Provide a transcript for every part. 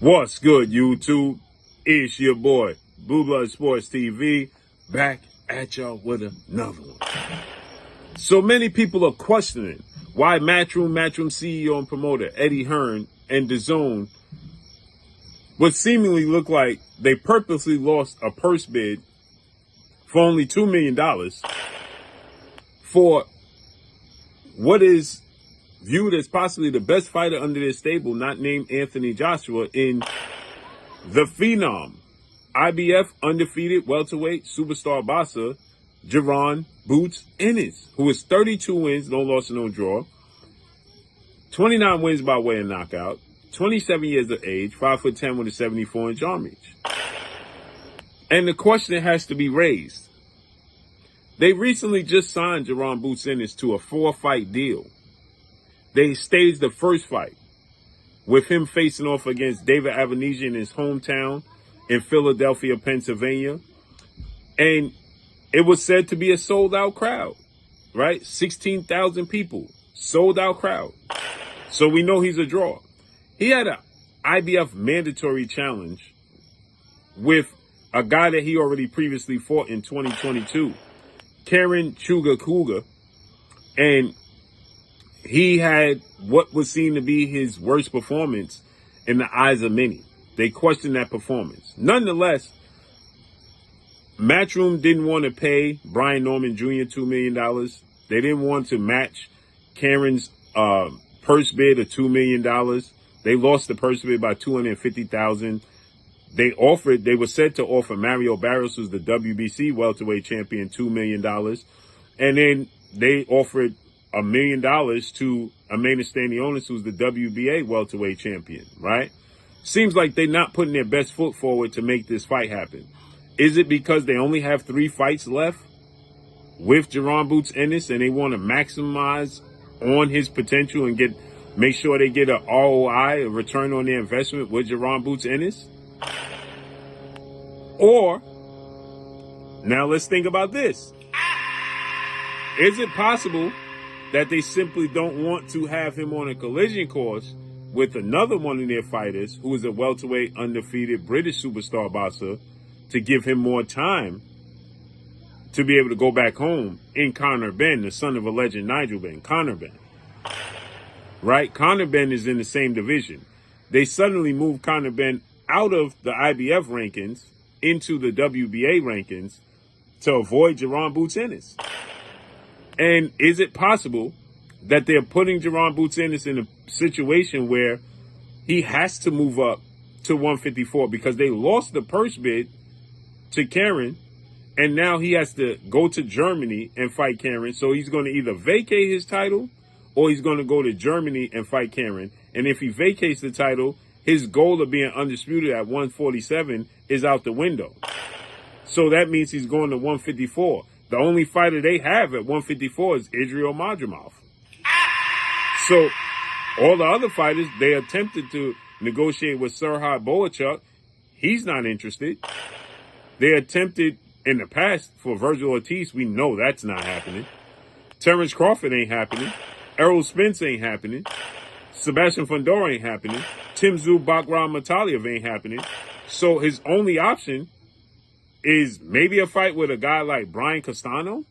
What's good, YouTube? It's your boy, Blue Blood Sports TV, back at y'all with another one. So many people are questioning why Matchroom CEO and promoter Eddie Hearn and DAZN would seemingly look like they purposely lost a purse bid for only $2 million for what is viewed as possibly the best fighter under their stable, not named Anthony Joshua, in the Phenom, IBF undefeated welterweight superstar boxer Jaron Boots Ennis, who is 32 wins, no loss and no draw, 29 wins by way of knockout, 27 years of age, 5'10" with a 74-inch arm reach. And the question has to be raised. They recently just signed Jaron Boots Ennis to a 4-fight deal. They staged the first fight with him facing off against David Avanesian in his hometown in Philadelphia, Pennsylvania. And it was said to be a sold-out crowd, right? 16,000 people, sold-out crowd. So we know he's a draw. He had an IBF mandatory challenge with a guy that he already previously fought in 2022, Karen Chuga, and he had what was seen to be his worst performance in the eyes of many. They questioned that performance. Nonetheless, Matchroom didn't want to pay Brian Norman Jr. $2 million. They didn't want to match Karen's purse bid of $2 million. They lost the purse bid by $250,000. They were said to offer Mario Barrios, who's the WBC welterweight champion, $2 million. And then they offered $1 million to Ennis, who's the WBA welterweight champion, right? Seems like they're not putting their best foot forward to make this fight happen. Is it because they only have 3 fights left with Jaron Boots Ennis and they want to maximize on his potential and make sure they get an ROI, a return on their investment with Jaron Boots Ennis? Or, now let's think about this. Is it possible that they simply don't want to have him on a collision course with another one of their fighters who is a welterweight undefeated British superstar boxer to give him more time to be able to go back home in Conor Benn, the son of a legend, Nigel Benn, Conor Benn. Right? Conor Benn is in the same division. They suddenly moved Conor Benn out of the IBF rankings into the WBA rankings to avoid Jaron Boots Ennis. And is it possible that they're putting Jaron Boots Ennis in a situation where he has to move up to 154 because they lost the purse bid to Karen, and now he has to go to Germany and fight Karen. So he's going to either vacate his title or he's going to go to Germany and fight Karen. And if he vacates the title, his goal of being undisputed at 147 is out the window. So that means he's going to 154. The only fighter they have at 154 is Israel Madrimov. So all the other fighters, they attempted to negotiate with Serhard Boachuk. He's not interested. They attempted in the past for Virgil Ortiz. We know that's not happening. Terrence Crawford ain't happening. Errol Spence ain't happening. Sebastian Fundora ain't happening. Timzu Bakram Mataliev ain't happening. So his only option is maybe a fight with a guy like Brian Castano.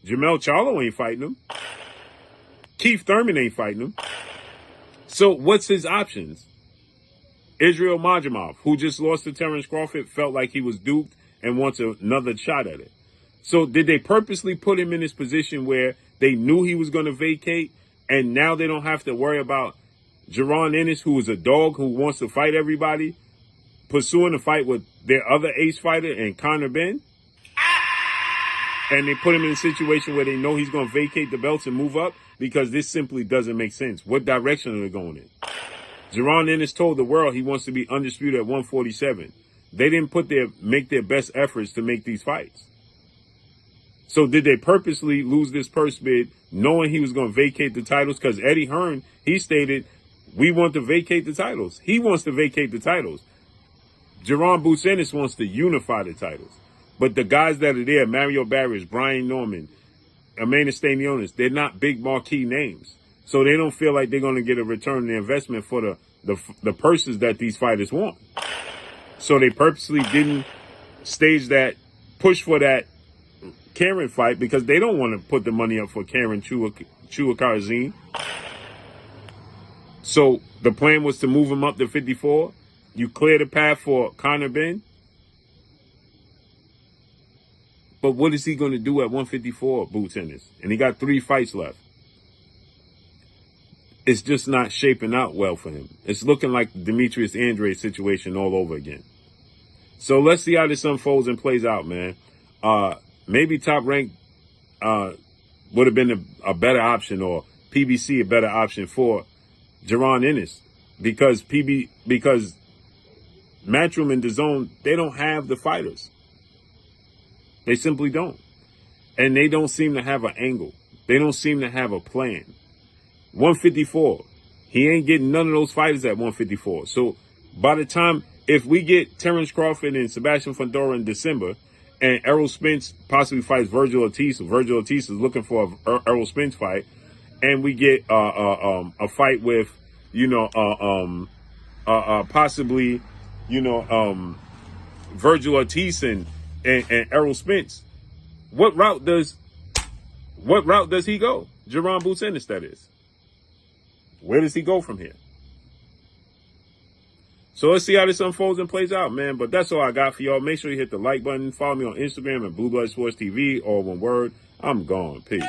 Jamel Charlo ain't fighting him. Keith Thurman ain't fighting him. So what's his options? Israel Madrimov, who just lost to Terrence Crawford, felt like he was duped and wants another shot at it. So did they purposely put him in this position where they knew he was going to vacate and now they don't have to worry about Jaron Ennis, who is a dog who wants to fight everybody, pursuing a fight with their other ace fighter and Conor Benn? And they put him in a situation where they know he's going to vacate the belts and move up? Because this simply doesn't make sense. What direction are they going in? Jaron Ennis told the world he wants to be undisputed at 147. They didn't make their best efforts to make these fights. So did they purposely lose this purse bid knowing he was going to vacate the titles? Because Eddie Hearn, he stated, we want to vacate the titles. He wants to vacate the titles. Jaron Boots Ennis wants to unify the titles. But the guys that are there, Mario Barrios, Brian Norman, Ennis, they're not big marquee names. So they don't feel like they're going to get a return on their investment for the the purses that these fighters want. So they purposely didn't stage that, push for that Karen fight because they don't want to put the money up for Karen Chuakarzine. So the plan was to move him up to 54. You clear the path for Conor Benn. But what is he going to do at 154, Boots Ennis? And he got 3 fights left. It's just not shaping out well for him. It's looking like the Demetrius Andrade situation all over again. So let's see how this unfolds and plays out, man. Maybe Top Rank would have been a better option, or PBC a better option for Jaron Ennis, because Matchroom and DAZN, they don't have the fighters. They simply don't. And they don't seem to have an angle. They don't seem to have a plan. 154. He ain't getting none of those fighters at 154. So by the time, if we get Terrence Crawford and Sebastian Fundora in December, and Errol Spence possibly fights Virgil Ortiz is looking for a Errol Spence fight, and we get a fight with, possibly, Virgil Ortiz and Errol Spence, what route does he go? Jaron Boots Ennis, that is. Where does he go from here? So let's see how this unfolds and plays out, man. But that's all I got for y'all. Make sure you hit the like button. Follow me on Instagram at Blue Blood Sports TV, all one word. I'm gone. Peace.